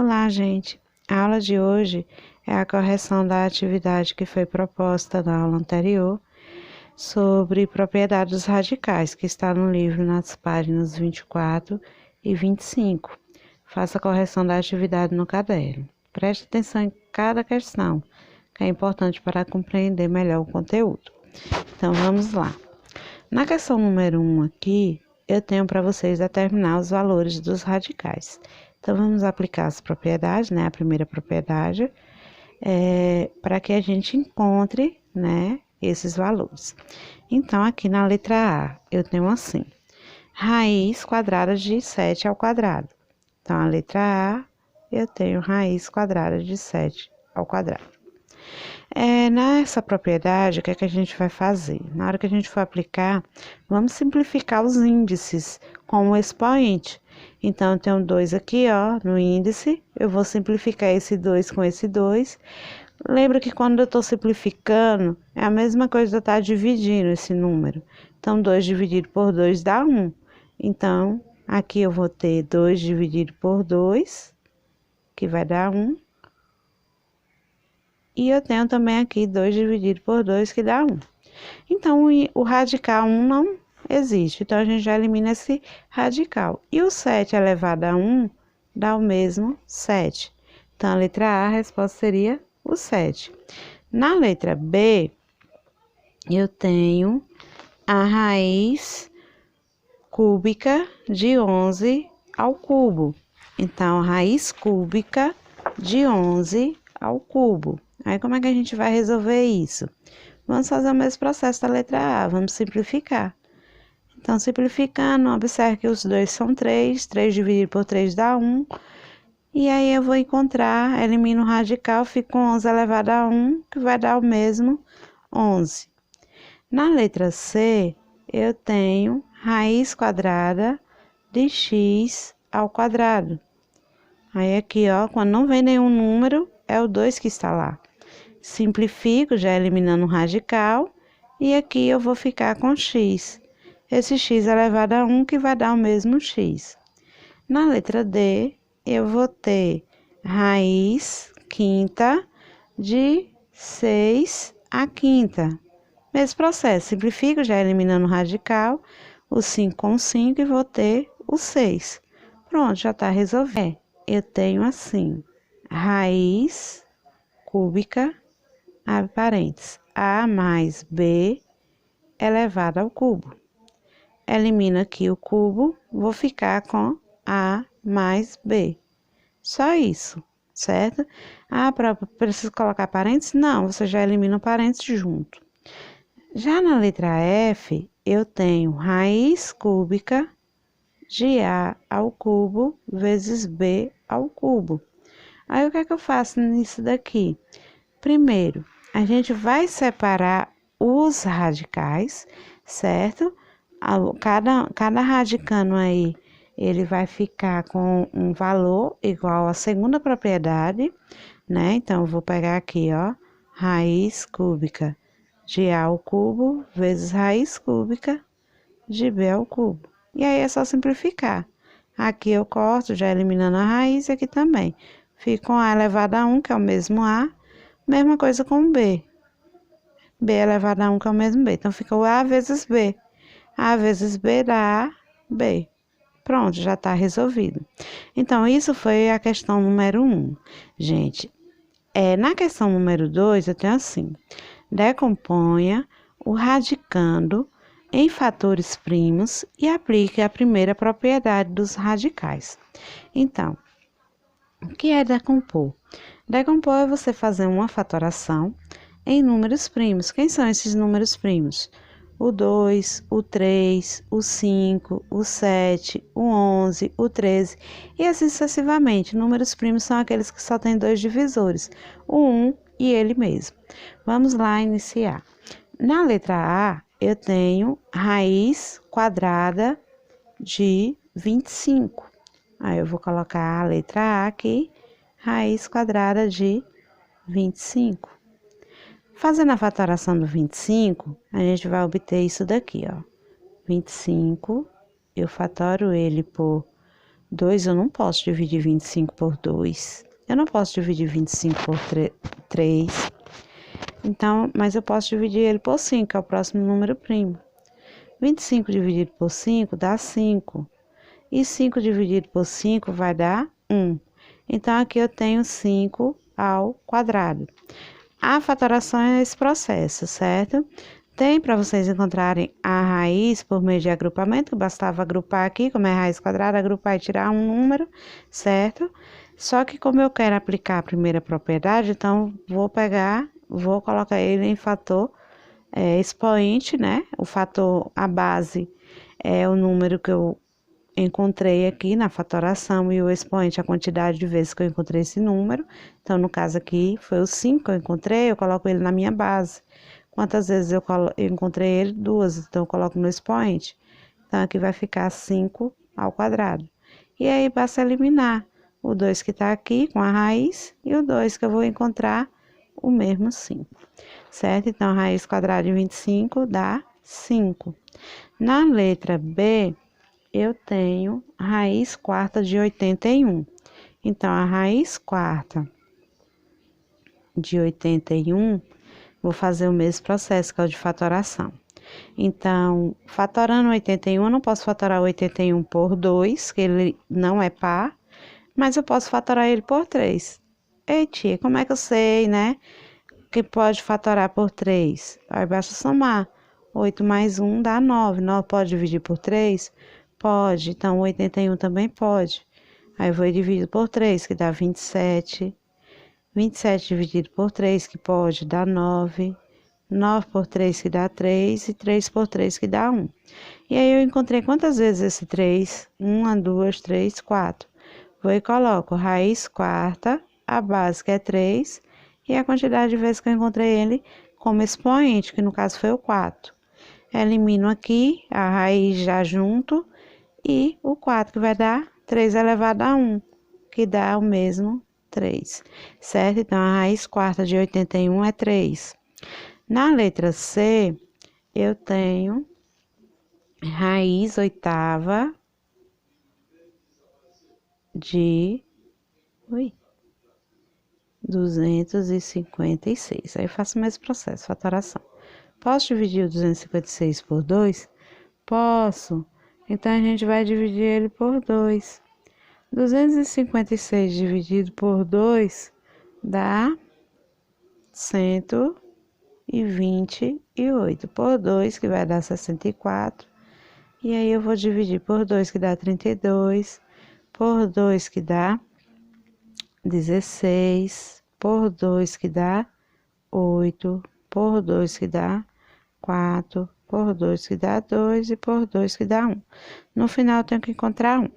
Olá, gente! A aula de hoje é a correção da atividade que foi proposta na aula anterior sobre propriedades dos radicais, que está no livro nas páginas 24 e 25. Faça a correção da atividade no caderno. Preste atenção em cada questão, que é importante para compreender melhor o conteúdo. Então, vamos lá. Na questão número 1 aqui, eu tenho para vocês determinar os valores dos radicais. Então, vamos aplicar as propriedades, né? A primeira propriedade, para que a gente encontre, né, esses valores. Então, aqui na letra A, eu tenho assim, raiz quadrada de 7 ao quadrado. Então, a letra A, eu tenho raiz quadrada de 7 ao quadrado. Nessa propriedade, o que é que a gente vai fazer? Na hora que a gente for aplicar, vamos simplificar os índices com o expoente. Então, eu tenho 2 aqui, ó, no índice. Eu vou simplificar esse 2 com esse 2. Lembra que quando eu estou simplificando, é a mesma coisa de eu estar dividindo esse número. Então, 2 dividido por 2 dá 1. Então, aqui eu vou ter 2 dividido por 2, que vai dar 1. E eu tenho também aqui 2 dividido por 2, que dá 1. Então, o radical 1 não existe. Então, a gente já elimina esse radical. E o 7 elevado a 1 dá o mesmo 7. Então, a letra A, a resposta seria o 7. Na letra B, eu tenho a raiz cúbica de 11 ao cubo. Então, raiz cúbica de 11 ao cubo. Aí, como é que a gente vai resolver isso? Vamos fazer o mesmo processo da letra A, vamos simplificar. Então, simplificando, observe que os dois são 3, 3 dividido por 3 dá 1. E aí, eu vou encontrar, elimino o radical, fico com 11 elevado a 1, que vai dar o mesmo 11. Na letra C, eu tenho raiz quadrada de x ao quadrado. Aí, aqui, ó, quando não vem nenhum número, é o 2 que está lá. Simplifico, já eliminando o radical, e aqui eu vou ficar com x. Esse x elevado a 1, que vai dar o mesmo x. Na letra D, eu vou ter raiz quinta de 6 à quinta. Mesmo processo, simplifico, já eliminando o radical, o 5 com 5, e vou ter o 6. Pronto, já está resolvido. Eu tenho assim, raiz cúbica, abre parênteses, A mais B elevado ao cubo. Elimino aqui o cubo, vou ficar com A mais B. Só isso, certo? Preciso colocar parênteses? Não, você já elimina o parênteses junto. Já na letra F, eu tenho raiz cúbica de A ao cubo vezes B ao cubo. Aí, o que é que eu faço nisso daqui? Primeiro, a gente vai separar os radicais, certo? Cada radicando aí, ele vai ficar com um valor igual à segunda propriedade, né? Então, eu vou pegar aqui, ó, raiz cúbica de A ao cubo vezes raiz cúbica de B ao cubo. E aí, é só simplificar. Aqui eu corto, já eliminando a raiz, e aqui também. Fica com A elevado a 1, que é o mesmo A. Mesma coisa com B. B elevado a 1, que é o mesmo B. Então, fica o A vezes B. A vezes B dá A, B. Pronto, já está resolvido. Então, isso foi a questão número 1. Gente, na questão número 2, eu tenho assim. Decomponha o radicando em fatores primos e aplique a primeira propriedade dos radicais. Então, o que é decompor? Decompor é você fazer uma fatoração em números primos. Quem são esses números primos? O 2, o 3, o 5, o 7, o 11, o 13 e assim sucessivamente. Números primos são aqueles que só têm 2 divisores, o 1 e ele mesmo. Vamos lá iniciar. Na letra A, eu tenho raiz quadrada de 25. Aí, eu vou colocar a letra A aqui, raiz quadrada de 25. Fazendo a fatoração do 25, a gente vai obter isso daqui, ó. 25, eu fatoro ele por 2 eu não posso dividir 25 por 2. Eu não posso dividir 25 por 3. Então, mas eu posso dividir ele por 5, que é o próximo número primo. 25 dividido por 5 dá 5. E 5 dividido por 5 vai dar 1. Então, aqui eu tenho 5 ao quadrado. A fatoração é esse processo, certo? Tem para vocês encontrarem a raiz por meio de agrupamento, bastava agrupar aqui, como é raiz quadrada, agrupar e tirar um número, certo? Só que como eu quero aplicar a primeira propriedade, então vou colocar ele em fator expoente, né? O fator, a base é o número que eu encontrei aqui na fatoração e o expoente a quantidade de vezes que eu encontrei esse número. Então, no caso aqui, foi o 5 que eu encontrei, eu coloco ele na minha base. Quantas vezes eu encontrei ele? 2, então eu coloco no expoente. Então, aqui vai ficar 5 ao quadrado. E aí, basta eliminar o 2 que está aqui com a raiz e o 2 que eu vou encontrar o mesmo 5, certo? Então, a raiz quadrada de 25 dá 5. Na letra B, eu tenho raiz quarta de 81. Então, a raiz quarta de 81, vou fazer o mesmo processo que é o de fatoração. Então, fatorando 81, eu não posso fatorar 81 por 2, que ele não é par, mas eu posso fatorar ele por 3. Ei, tia, como é que eu sei, né? Que pode fatorar por 3? Aí basta somar. 8 mais 1 dá 9. 9 pode dividir por 3? Pode. Então, 81 também pode. Aí, eu vou dividir por 3, que dá 27. 27 dividido por 3, que pode dar 9. 9 por 3, que dá 3. E 3 por 3, que dá 1. E aí, eu encontrei quantas vezes esse 3? 1, 2, 3, 4. Vou e coloco raiz quarta, a base que é 3, e a quantidade de vezes que eu encontrei ele como expoente, que no caso foi o 4. Elimino aqui a raiz já junto e o 4, que vai dar 3 elevado a 1, que dá o mesmo 3, certo? Então, a raiz quarta de 81 é 3. Na letra C, eu tenho raiz oitava de 256. Aí eu faço o mesmo processo, fatoração. Posso dividir o 256 por 2? Posso. Então, a gente vai dividir ele por 2. 256 dividido por 2 dá 128 por 2, que vai dar 64. E aí, eu vou dividir por 2, que dá 32. Por 2, que dá 16. Por 2, que dá 8. Por 2, que dá 4. Por 2, que dá 2. E por 2, que dá 1. No final, eu tenho que encontrar 1.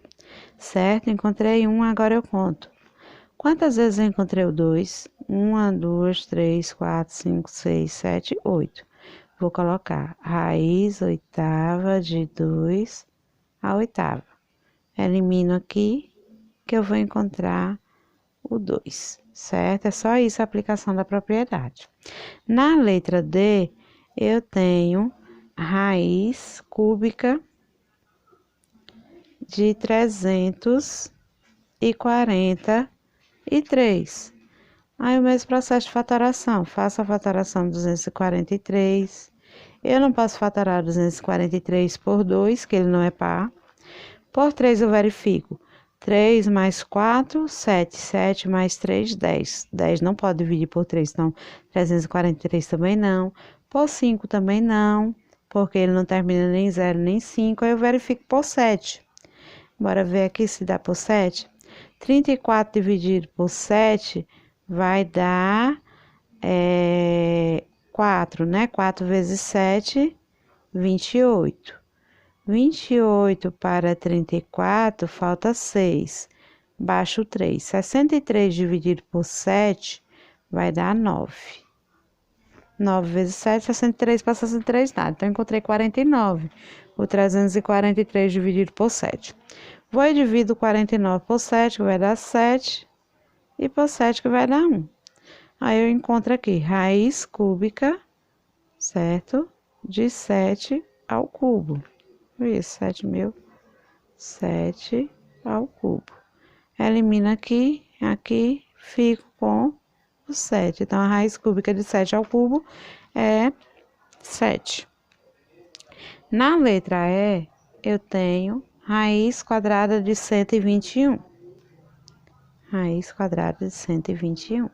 Certo? Encontrei 1, agora eu conto. Quantas vezes eu encontrei o 2? 1, 2, 3, 4, 5, 6, 7, 8. Vou colocar raiz oitava de 2 a oitava. Elimino aqui, que eu vou encontrar o 2, certo? É só isso a aplicação da propriedade. Na letra D, eu tenho raiz cúbica de 343. Aí, o mesmo processo de fatoração. Faço a fatoração de 243. Eu não posso fatorar 243 por 2, que ele não é par. Por 3, eu verifico. 3 mais 4, 7. 7 mais 3, 10. 10 não pode dividir por 3, então 343 também não. Por 5 também não, porque ele não termina nem 0 nem 5. Aí eu verifico por 7. Bora ver aqui se dá por 7. 34 dividido por 7 vai dar 4, né? 4 vezes 7, 28. 28 para 34, falta 6. Baixo 3. 63 dividido por 7 vai dar 9. 9 vezes 7, 63 para 63, nada. Então, encontrei 49. O 343 dividido por 7. Vou e divido 49 por 7, que vai dar 7. E por 7, que vai dar 1. Aí, eu encontro aqui raiz cúbica, certo? De 7 ao cubo. Isso, 7 mil. 7 ao cubo. Elimina aqui, aqui, fico com o 7. Então, a raiz cúbica de 7 ao cubo é 7. Na letra E, eu tenho raiz quadrada de 121. Raiz quadrada de 121.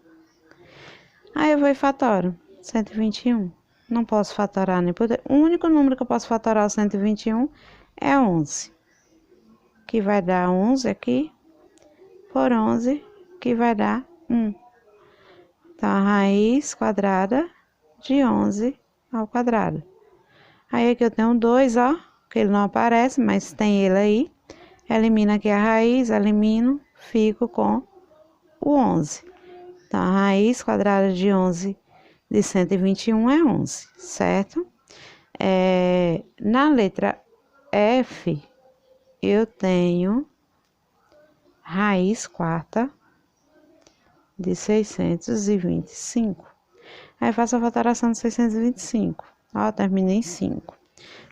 Aí eu vou e fatoro 121. Não posso fatorar nem por... O único número que eu posso fatorar o 121 é 11. Que vai dar 11 aqui por 11, que vai dar 1. Então, a raiz quadrada de 11 ao quadrado. Aí aqui eu tenho 2, ó, que ele não aparece, mas tem ele aí. Elimino aqui a raiz, elimino, fico com o 11. Então, a raiz quadrada de 11 de 121 é 11, certo? Na letra F, eu tenho raiz quarta de 625. Aí, faço a fatoração de 625. Ó, terminei em 5.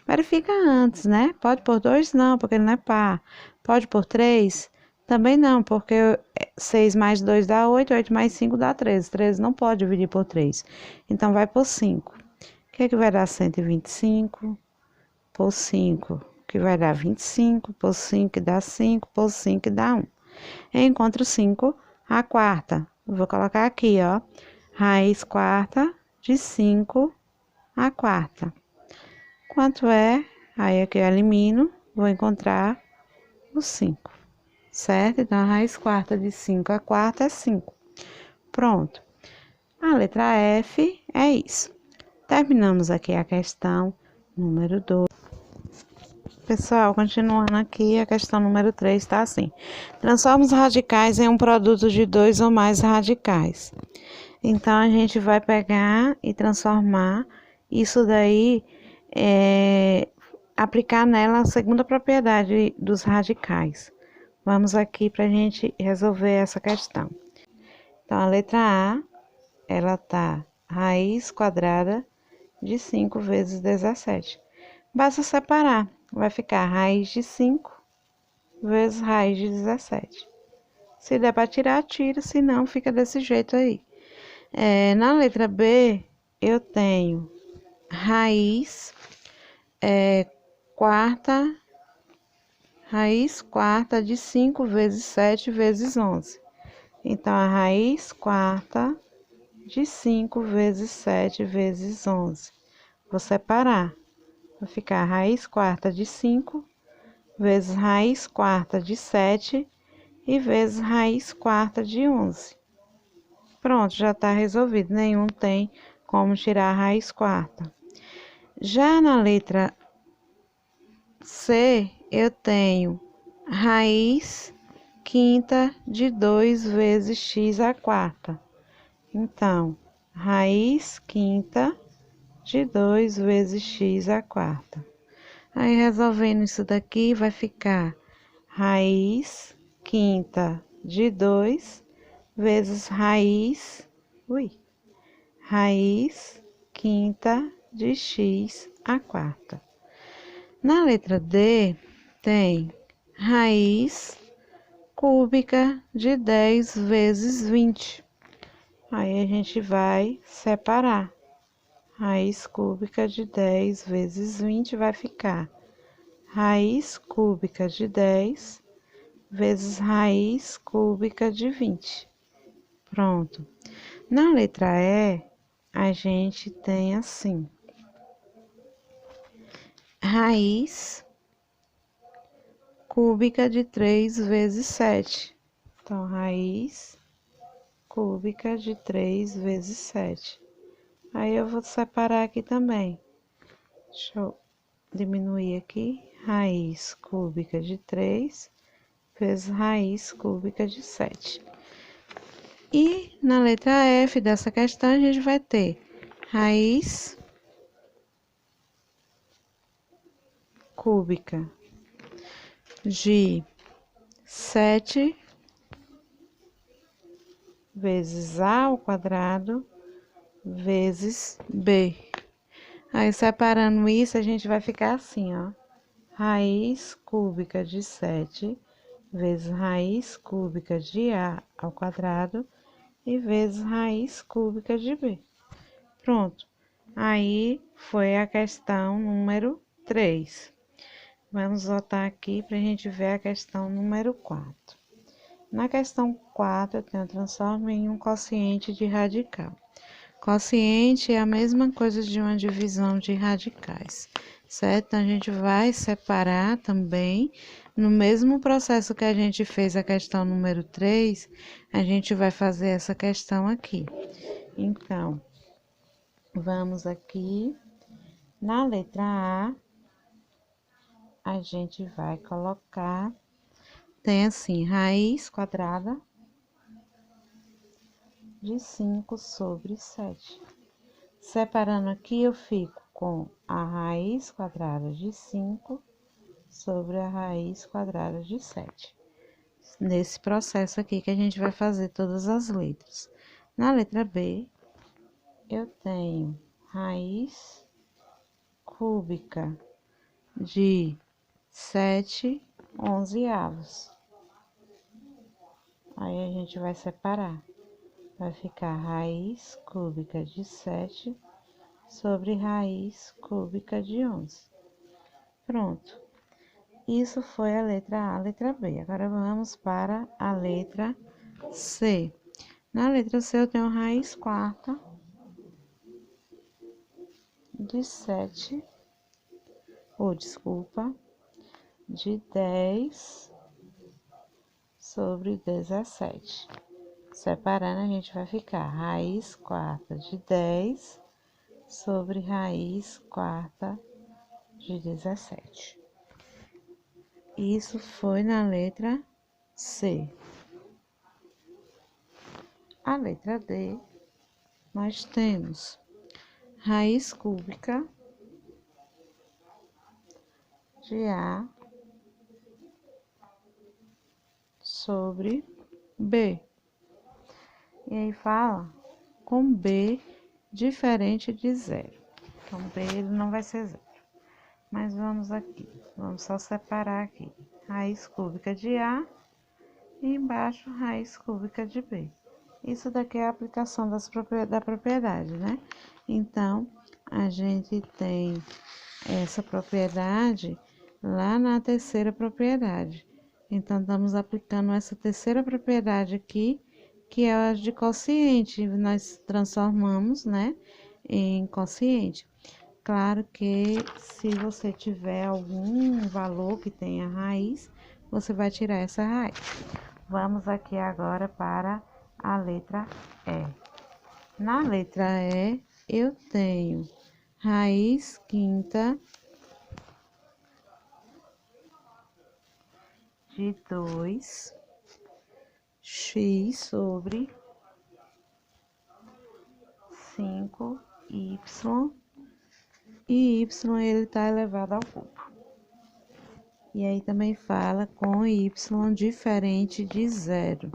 Verifica antes, né? Pode por 2? Não, porque ele não é par. Pode por 3? Também não, porque 6 mais 2 dá 8, 8 mais 5 dá 13. 13 não pode dividir por 3. Então, vai por 5. O que é que vai dar 125? Por 5, que vai dar 25. Por 5, que dá 5. Por 5, que dá 1. Eu encontro 5, a quarta. Eu vou colocar aqui, ó. Raiz quarta de 5 a quarta. Quanto é? Aí aqui eu elimino, vou encontrar o 5, certo? Então, a raiz quarta de 5 a quarta é 5. Pronto. A letra F é isso. Terminamos aqui a questão número 2. Pessoal, continuando aqui, a questão número 3 está assim. Transforma os radicais em um produto de 2 ou mais radicais. Então, a gente vai pegar e transformar isso daí, aplicar nela a segunda propriedade dos radicais. Vamos aqui para a gente resolver essa questão. Então, a letra A, ela tá raiz quadrada de 5 vezes 17. Basta separar, vai ficar raiz de 5 vezes raiz de 17. Se der para tirar, tira, se não, fica desse jeito aí. Na letra B, eu tenho raiz quarta de 5 vezes 7 vezes 11. Então, a raiz quarta de 5 vezes 7 vezes 11. Vou separar. Vai ficar raiz quarta de 5 vezes raiz quarta de 7 e vezes raiz quarta de 11. Pronto, já está resolvido. Nenhum tem como tirar a raiz quarta. Já na letra C, eu tenho raiz quinta de 2 vezes x à quarta. Então, raiz quinta de 2 vezes x à quarta. Aí, resolvendo isso daqui, vai ficar raiz quinta de 2 vezes raiz quinta de x à quarta. Na letra D, tem raiz cúbica de 10 vezes 20. Aí, a gente vai separar. Raiz cúbica de 10 vezes 20 vai ficar raiz cúbica de 10 vezes raiz cúbica de 20. Pronto. Na letra E, a gente tem assim. Raiz cúbica de 3 vezes 7. Então, raiz cúbica de 3 vezes 7. Aí, eu vou separar aqui também. Deixa eu diminuir aqui. Raiz cúbica de 3 vezes raiz cúbica de 7. E na letra F dessa questão, a gente vai ter raiz cúbica de 7 vezes A ao quadrado vezes B. Aí, separando isso, a gente vai ficar assim, ó. Raiz cúbica de 7 vezes raiz cúbica de A ao quadrado e vezes raiz cúbica de B. Pronto. Aí foi a questão número 3. Vamos voltar aqui para a gente ver a questão número 4. Na questão 4, eu tenho transforma em um quociente de radical. Quociente é a mesma coisa de uma divisão de radicais, certo? Então, a gente vai separar também, no mesmo processo que a gente fez a questão número 3, a gente vai fazer essa questão aqui. Então, vamos aqui, na letra A gente vai colocar, tem assim, raiz quadrada de 5 sobre 7. Separando aqui, eu fico com a raiz quadrada de 5 sobre a raiz quadrada de 7. Nesse processo aqui que a gente vai fazer todas as letras. Na letra B, eu tenho raiz cúbica de 7/11. Aí a gente vai separar. Vai ficar raiz cúbica de 7 sobre raiz cúbica de 11. Pronto. Isso foi a letra A, a letra B. Agora vamos para a letra C. Na letra C eu tenho raiz quarta de 7, de 10 sobre 17. Separando, a gente vai ficar raiz quarta de 10 sobre raiz quarta de 17. Isso foi na letra C. A letra D, nós temos raiz cúbica de A sobre B. E aí fala com B diferente de 0. Então, B ele não vai ser 0. Mas vamos aqui, vamos só separar aqui. Raiz cúbica de A e embaixo raiz cúbica de B. Isso daqui é a aplicação da propriedade, né? Então, a gente tem essa propriedade lá na terceira propriedade. Então, estamos aplicando essa terceira propriedade aqui, que é a de quociente. Nós transformamos, né, em quociente. Claro que se você tiver algum valor que tenha raiz, você vai tirar essa raiz. Vamos aqui agora para a letra E. Na letra E, eu tenho raiz quinta de 2x sobre 5y, e y ele está elevado ao cubo. E aí também fala com y diferente de 0.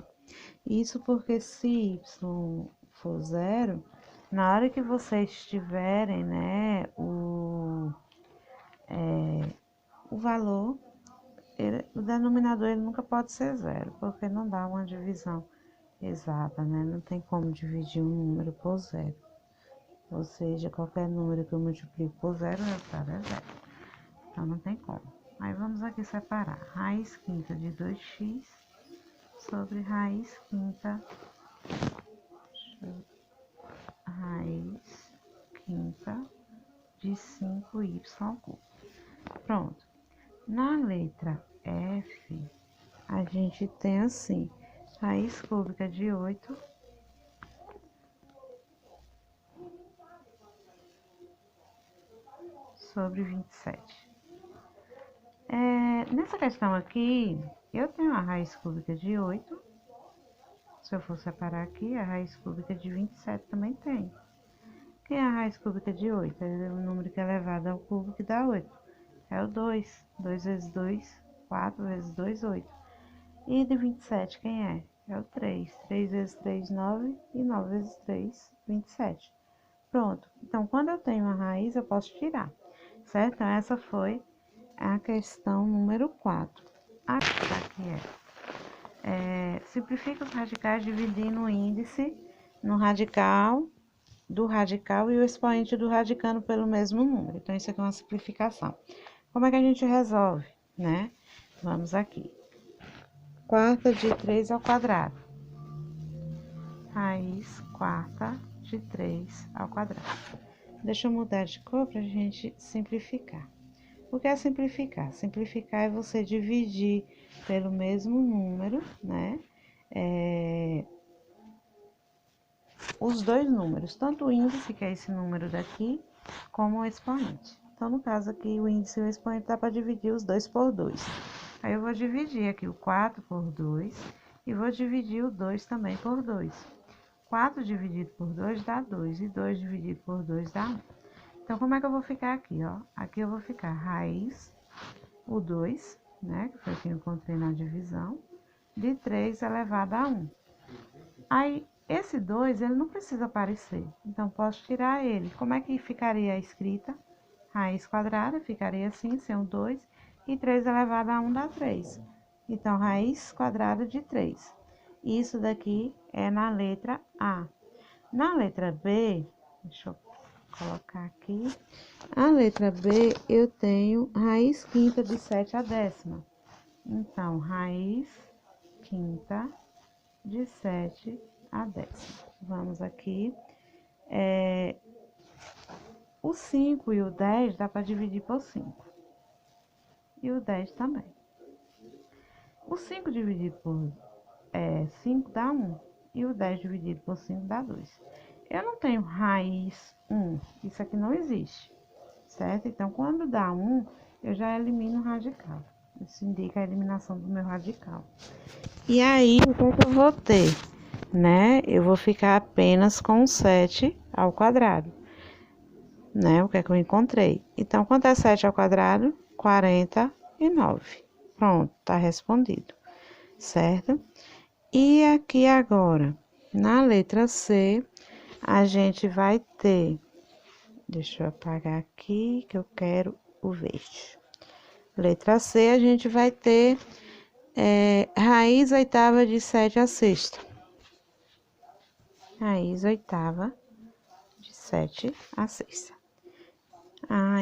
Isso porque se y for 0, na hora que vocês tiverem, né, o valor, o denominador ele nunca pode ser 0, porque não dá uma divisão exata, né? Não tem como dividir um número por 0. Ou seja, qualquer número que eu multiplico por 0, o resultado é 0. Então, não tem como. Aí, vamos aqui separar raiz quinta de 2x sobre raiz quinta de 5y cubo. Pronto. Na letra F, a gente tem assim, raiz cúbica de 8 sobre 27. Nessa questão aqui, eu tenho a raiz cúbica de 8. Se eu for separar aqui, a raiz cúbica de 27 também tem. Quem é a raiz cúbica de 8? É o número que é elevado ao cubo que dá 8. É o 2. 2 vezes 2, 4 vezes 2, 8. E de 27, quem é? É o 3. 3 vezes 3, 9. E 9 vezes 3, 27. Pronto. Então, quando eu tenho uma raiz, eu posso tirar. Certo? Então, essa foi a questão número 4. Aqui é simplifica os radicais dividindo o índice no radical do radical e o expoente do radicando pelo mesmo número. Então, isso aqui é uma simplificação. Como é que a gente resolve, né? Vamos aqui. Quarta de 3 ao quadrado. Raiz quarta de 3 ao quadrado. Deixa eu mudar de cor para a gente simplificar. O que é simplificar? Simplificar é você dividir pelo mesmo número, né? Os dois números, tanto o índice, que é esse número daqui, como o expoente. Então, no caso aqui, o índice e o expoente dá para dividir os dois por 2. Aí, eu vou dividir aqui o 4 por 2 e vou dividir o 2 também por 2. 4 dividido por 2 dá 2 e 2 dividido por 2 dá 1. Então, como é que eu vou ficar aqui, ó? Aqui eu vou ficar raiz, o 2, né, que foi o que eu encontrei na divisão, de 3 elevado a 1. Aí, esse 2, ele não precisa aparecer, então posso tirar ele. Como é que ficaria a escrita? Raiz quadrada ficaria assim, sem o 2, e 3 elevado a 1 dá 3. Então, raiz quadrada de 3. Isso daqui é na letra A. Na letra B, deixa eu colocar aqui. A letra B, eu tenho raiz quinta de 7 a décima. Então, raiz quinta de 7 a décima. Vamos aqui. O 5 e o 10 dá para dividir por 5. E o 10 também. O 5 dividido por 5 dá 1. E o 10 dividido por 5 dá 2. Eu não tenho raiz 1. Isso aqui não existe. Certo? Então, quando dá 1, eu já elimino o radical. Isso indica a eliminação do meu radical. E aí, o que é que eu vou ter? Né? Eu vou ficar apenas com 7 ao quadrado. Né? O que é que eu encontrei? Então, quanto é 7 ao quadrado? 49. Pronto, tá respondido. Certo? E aqui agora, na letra C, a gente vai ter... Deixa eu apagar aqui, que eu quero o verde. Letra C, a gente vai ter raiz oitava de 7 a sexta. Raiz oitava de 7 a sexta.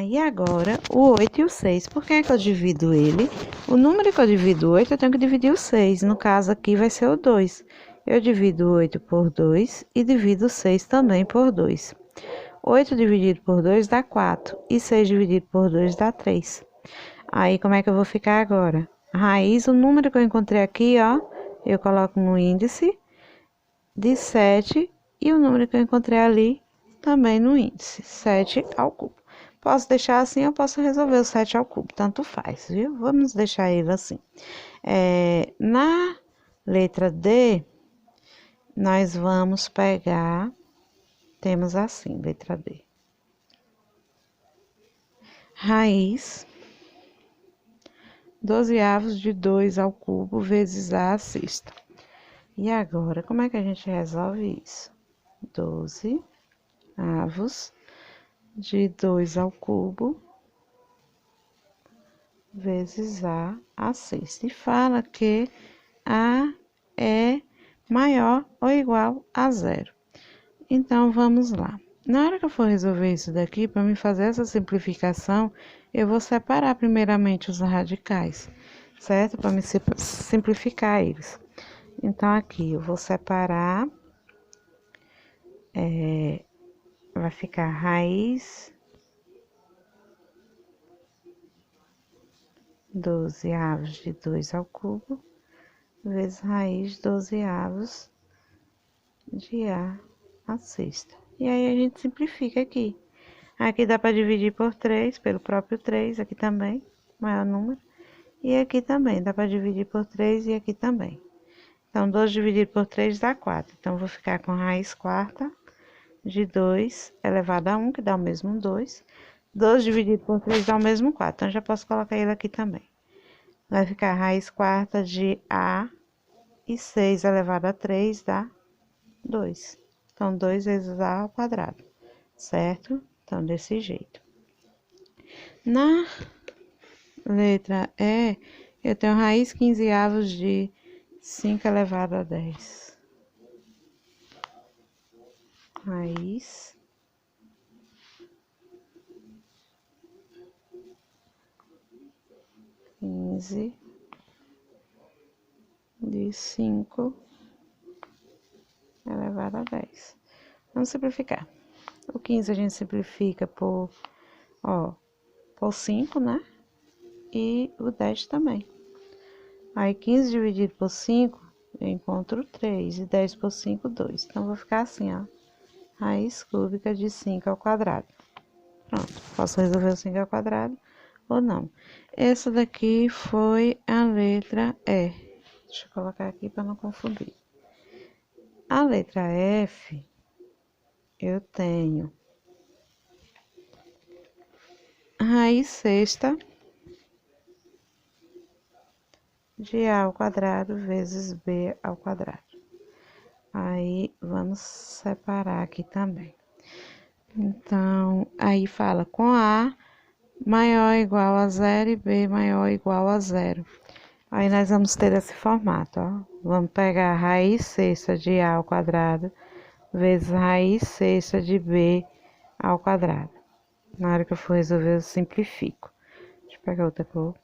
E agora o 8 e o 6. Por que é que eu divido ele? O número que eu divido 8, eu tenho que dividir o 6. No caso aqui vai ser o 2. Eu divido o 8 por 2 e divido o 6 também por 2. 8 dividido por 2 dá 4. E 6 dividido por 2 dá 3. Aí, como é que eu vou ficar agora? Raiz, o número que eu encontrei aqui, ó, eu coloco no índice de 7 e o número que eu encontrei ali também no índice, 7 ao cubo. Posso deixar assim, eu posso resolver o 7 ao cubo, tanto faz, viu? Vamos deixar ele assim. Na letra D, nós vamos pegar, temos assim, letra D. Raiz 12avos de 2 ao cubo vezes a sexta. E agora, como é que a gente resolve isso? 12avos de 2 ao cubo vezes a sexta. E fala que a é maior ou igual a 0. Então, vamos lá. Na hora que eu for resolver isso daqui, para me fazer essa simplificação, eu vou separar primeiramente os radicais, certo? Para me simplificar eles. Então, aqui eu vou separar, vai ficar raiz 12avos de 2 ao cubo, vezes raiz 12avos de a sexta. E aí, a gente simplifica aqui. Aqui dá para dividir por 3, pelo próprio 3, aqui também, maior número. E aqui também, dá para dividir por 3 e aqui também. Então, 12 dividido por 3 dá 4. Então, vou ficar com raiz quarta de 2 elevado a 1, que dá o mesmo 2. 12 dividido por 3 dá o mesmo 4. Então, já posso colocar ele aqui também. Vai ficar raiz quarta de A e 6 elevado a 3 dá 2. Então, 2 vezes A ao quadrado, certo? Então, desse jeito. Na letra E, eu tenho raiz 15avos de 5 elevado a 10. Raiz 15 de 5 elevado a 10. Vamos simplificar. O 15 a gente simplifica por 5, né? E o 10 também. Aí 15 dividido por 5, eu encontro 3. E 10 por 5, 2. Então, vou ficar assim, ó. Raiz cúbica de 5 ao quadrado. Pronto. Posso resolver o 5 ao quadrado ou não. Essa daqui foi a letra E. Deixa eu colocar aqui para não confundir. A letra F, eu tenho raiz sexta de A ao quadrado vezes B ao quadrado. Aí, vamos separar aqui também. Então, aí fala com A maior ou igual a 0 e B maior ou igual a 0. Aí, nós vamos ter esse formato, ó. Vamos pegar a raiz sexta de A ao quadrado vezes raiz sexta de B ao quadrado. Na hora que eu for resolver, eu simplifico. Deixa eu pegar outra cor.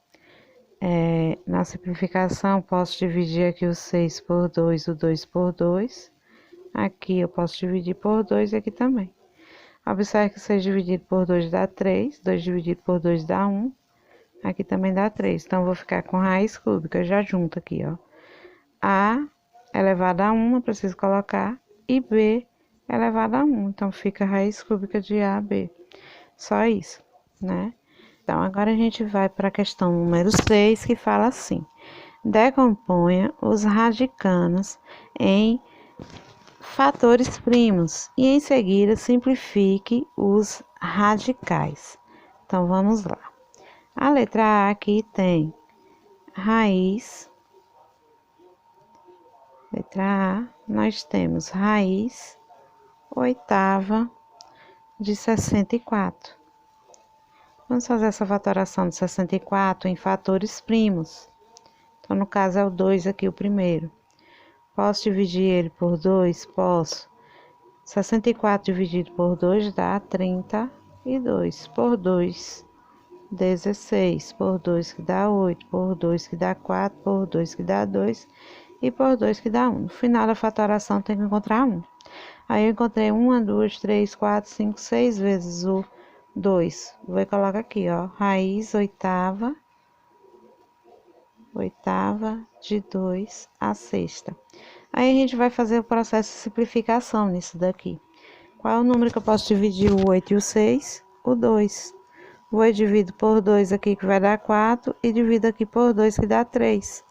Na simplificação, posso dividir aqui o 6 por 2, o 2 por 2. Aqui eu posso dividir por 2 e aqui também. Observe que 6 dividido por 2 dá 3, 2 dividido por 2 dá 1. Aqui também dá 3, então eu vou ficar com raiz cúbica, já junto aqui, ó. A elevado a 1, não preciso colocar, e B elevado a 1, então fica raiz cúbica de AB. Só isso, né? Então, agora a gente vai para a questão número 6, que fala assim: decomponha os radicanos em fatores primos e em seguida simplifique os radicais. Então, vamos lá. A letra A aqui tem raiz. Letra A, nós temos raiz oitava de 64. Vamos fazer essa fatoração de 64 em fatores primos. Então, no caso, é o 2 aqui, o primeiro. Posso dividir ele por 2? Posso. 64 dividido por 2 dá 32. Por 2, 16. Por 2 que dá 8. Por 2 que dá 4. Por 2 que dá 2. E por 2 que dá 1. No final da fatoração, tem que encontrar 1. Aí, eu encontrei 1, 2, 3, 4, 5, 6 vezes o 2. Vou colocar aqui, ó. Raiz oitava de 2 a sexta. Aí, a gente vai fazer o processo de simplificação nisso daqui. Qual é o número que eu posso dividir o 8 e o 6? O 2. Vou dividir por 2 aqui, que vai dar 4. E divido aqui por 2, que dá 3.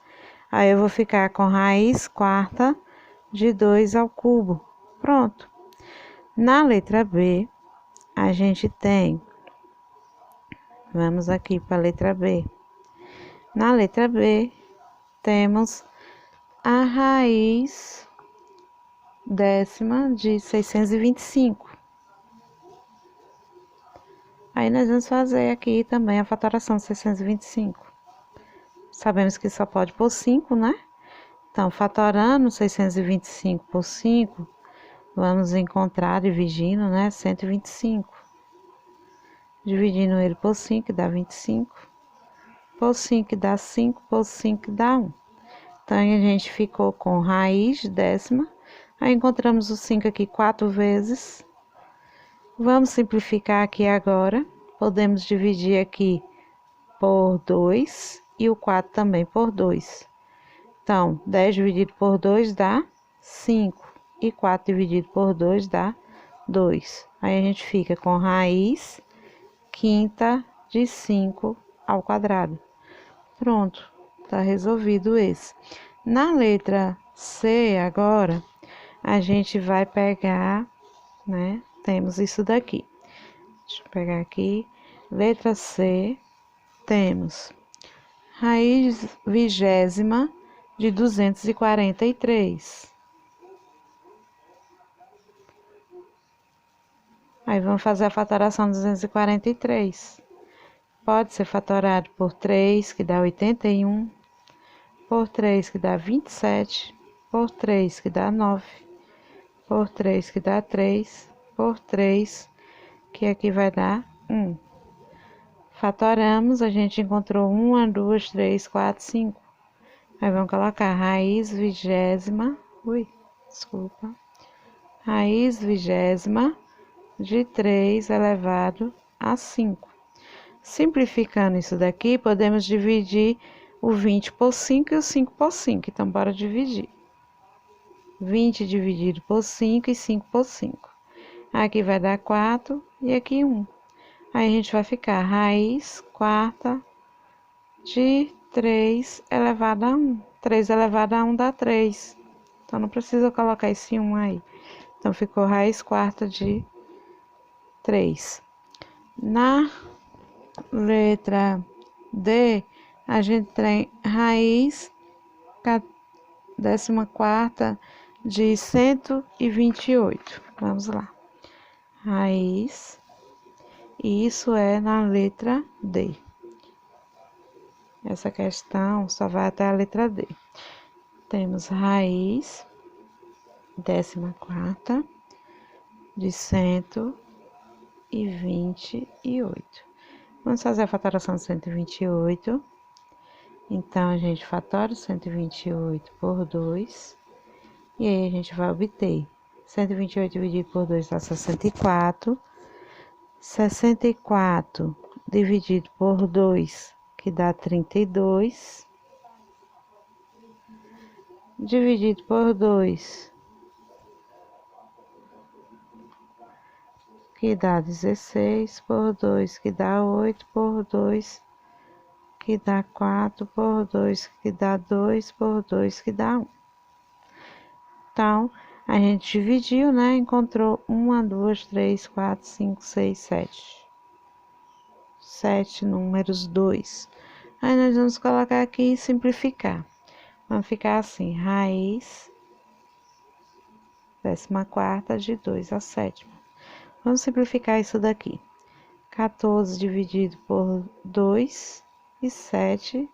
Aí, eu vou ficar com raiz quarta de 2 ao cubo. Pronto. Na letra B, a gente tem... Vamos aqui para a letra B. Na letra B, temos a raiz décima de 625. Aí, nós vamos fazer aqui também a fatoração de 625. Sabemos que só pode por 5, né? Então, fatorando 625 por 5, vamos encontrar, dividindo, né? 125. Dividindo ele por 5, dá 25. Por 5 dá 5, por 5 dá 1. Então, a gente ficou com raiz décima. Aí, encontramos o 5 aqui 4 vezes. Vamos simplificar aqui agora. Podemos dividir aqui por 2 e o 4 também por 2. Então, 10 dividido por 2 dá 5. E 4 dividido por 2 dá 2. Aí, a gente fica com raiz quinta de 5 ao quadrado. Pronto, tá resolvido esse. Na letra C agora, a gente vai pegar, né? Temos isso daqui. Deixa eu pegar aqui. Letra C, temos raiz vigésima de 243. Aí, vamos fazer a fatoração de 243. Pode ser fatorado por 3, que dá 81. por 3, que dá 27, por 3, que dá 9, por 3, que dá 3, por 3, que aqui vai dar 1. Fatoramos, a gente encontrou 1, 2, 3, 4, 5. Aí vamos colocar raiz vigésima, raiz vigésima de 3 elevado a 5. Simplificando isso daqui, podemos dividir o 20 por 5 e o 5 por 5. Então, bora dividir. 20 dividido por 5 e 5 por 5. Aqui vai dar 4 e aqui 1. Aí a gente vai ficar raiz quarta de 3 elevado a 1. 3 elevado a 1 dá 3. Então, não precisa colocar esse 1 aí. Então, ficou raiz quarta de 3. Na letra D, a gente tem raiz 14ª de 128. Vamos lá. Raiz, e isso é na letra D. Essa questão só vai até a letra D. Temos raiz 14ª de 128. Vamos fazer a fatoração de 128. Então, a gente fatora 128 por 2. E aí, a gente vai obter 128 dividido por 2 dá 64. 64 dividido por 2, que dá 32. Dividido por 2, que dá 16, por 2, que dá 8, por 2, que dá 4, por 2, que dá 2, por 2, que dá 1. Então, a gente dividiu, né? Encontrou 1, 2, 3, 4, 5, 6, 7. 7 números 2. Aí, nós vamos colocar aqui e simplificar. Vamos ficar assim, raiz 14ª de 2 a 7. Vamos simplificar isso daqui. 14 dividido por 2 e 7,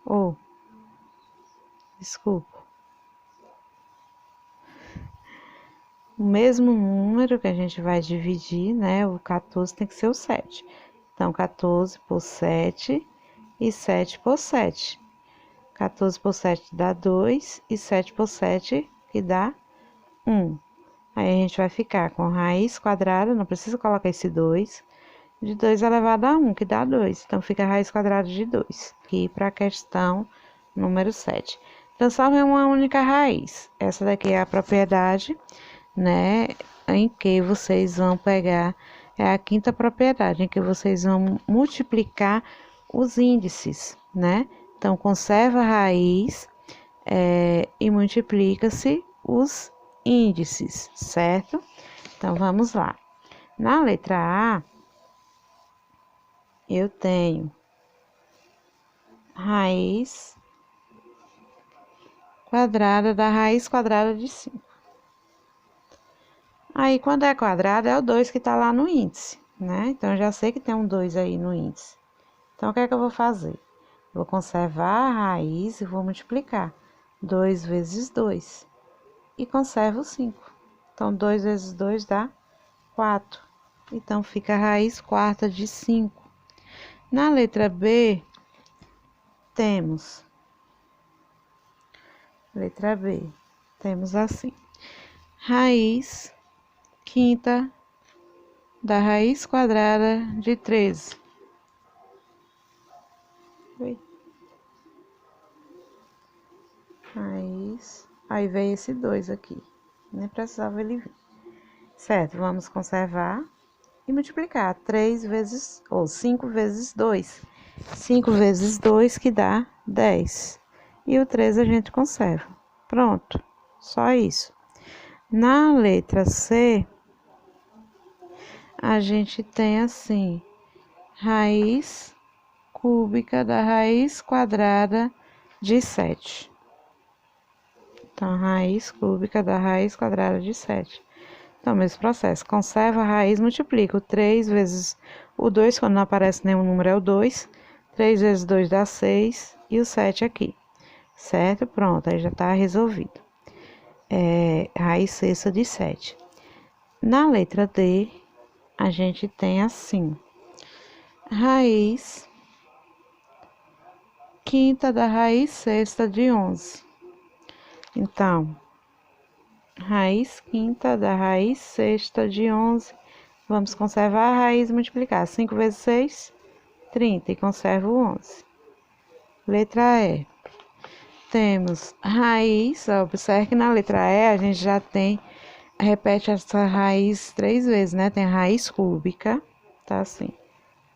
desculpa. O mesmo número que a gente vai dividir, né? O 14 tem que ser o 7. Então, 14 por 7 e 7 por 7. 14 por 7 dá 2 e 7 por 7 que dá 1. Aí, a gente vai ficar com raiz quadrada, não precisa colocar esse 2, de 2 elevado a 1, que dá 2. Então, fica raiz quadrada de 2. Aqui para a questão número 7. Transforma em uma única raiz. Essa daqui é a propriedade, né, em que vocês vão pegar, é a quinta propriedade, em que vocês vão multiplicar os índices, né? Então, conserva a raiz e multiplica-se os índices, certo? Então, vamos lá. Na letra A, eu tenho raiz quadrada da raiz quadrada de 5. Aí, quando é quadrado, é o 2 que tá lá no índice, né? Então, eu já sei que tem um 2 aí no índice. Então, o que é que eu vou fazer? Vou conservar a raiz e vou multiplicar. 2 vezes 2. E conservo o 5. Então, 2 vezes 2 dá 4. Então, fica a raiz quarta de 5. Na letra B, temos... Letra B, temos assim. Raiz quinta da raiz quadrada de 13. Raiz. Aí veio esse 2 aqui. Nem precisava ele vir. Certo, vamos conservar e multiplicar. 3 vezes, ou 5 vezes 2. 5 vezes 2 que dá 10. E o 3 a gente conserva. Pronto, só isso. Na letra C, a gente tem assim, raiz cúbica da raiz quadrada de 7. Então, raiz cúbica da raiz quadrada de 7. Então, mesmo processo. Conserva a raiz, multiplica. O 3 vezes o 2, quando não aparece nenhum número, é o 2. 3 vezes 2 dá 6. E o 7 aqui. certo? Pronto, aí já tá resolvido. Raiz sexta de 7. Na letra D, a gente tem assim, raiz quinta da raiz sexta de 11. Então, raiz quinta da raiz sexta de 11, vamos conservar a raiz e multiplicar. 5 vezes 6, 30, e conserva o 11. Letra E. Temos raiz, observe que na letra E a gente já tem, repete essa raiz 3 vezes, né? Tem a raiz cúbica, tá assim.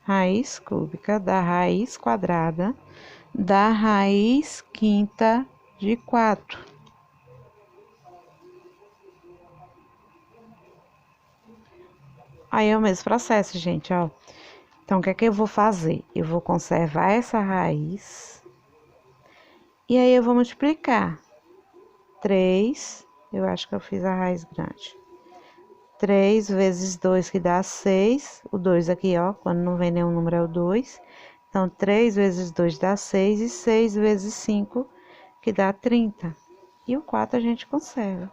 Raiz cúbica da raiz quadrada da raiz quinta de 4. Aí é o mesmo processo, gente, ó. Então, o que é que eu vou fazer? Eu vou conservar essa raiz. E aí, eu vou multiplicar. 3, eu acho que eu fiz a raiz grande. 3 vezes 2, que dá 6. O 2 aqui, ó, quando não vem nenhum número é o 2. Então, 3 vezes 2 dá 6. E 6 vezes 5, que dá 30. E o 4 a gente conserva.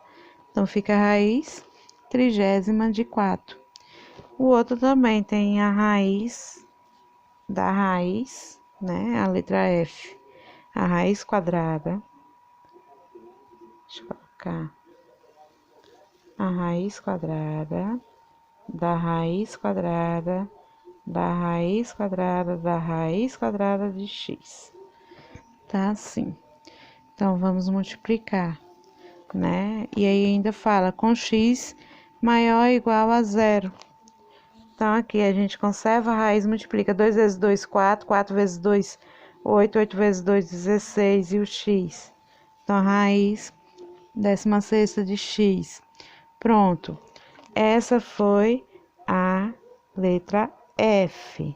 Então, fica a raiz 30ª de 4. O outro também tem a raiz da raiz, né? A letra F. A raiz quadrada. Deixa eu colocar. A raiz quadrada da raiz quadrada da raiz quadrada da raiz quadrada de x. Tá assim. Então, vamos multiplicar, né? E aí ainda fala com x maior ou igual a 0. Então, aqui a gente conserva a raiz, multiplica 2 vezes 2, 4, 4 vezes 2, 8, 8 vezes 2, 16, e o x. Então, a raiz 16ª de x. Pronto. Essa foi a letra F.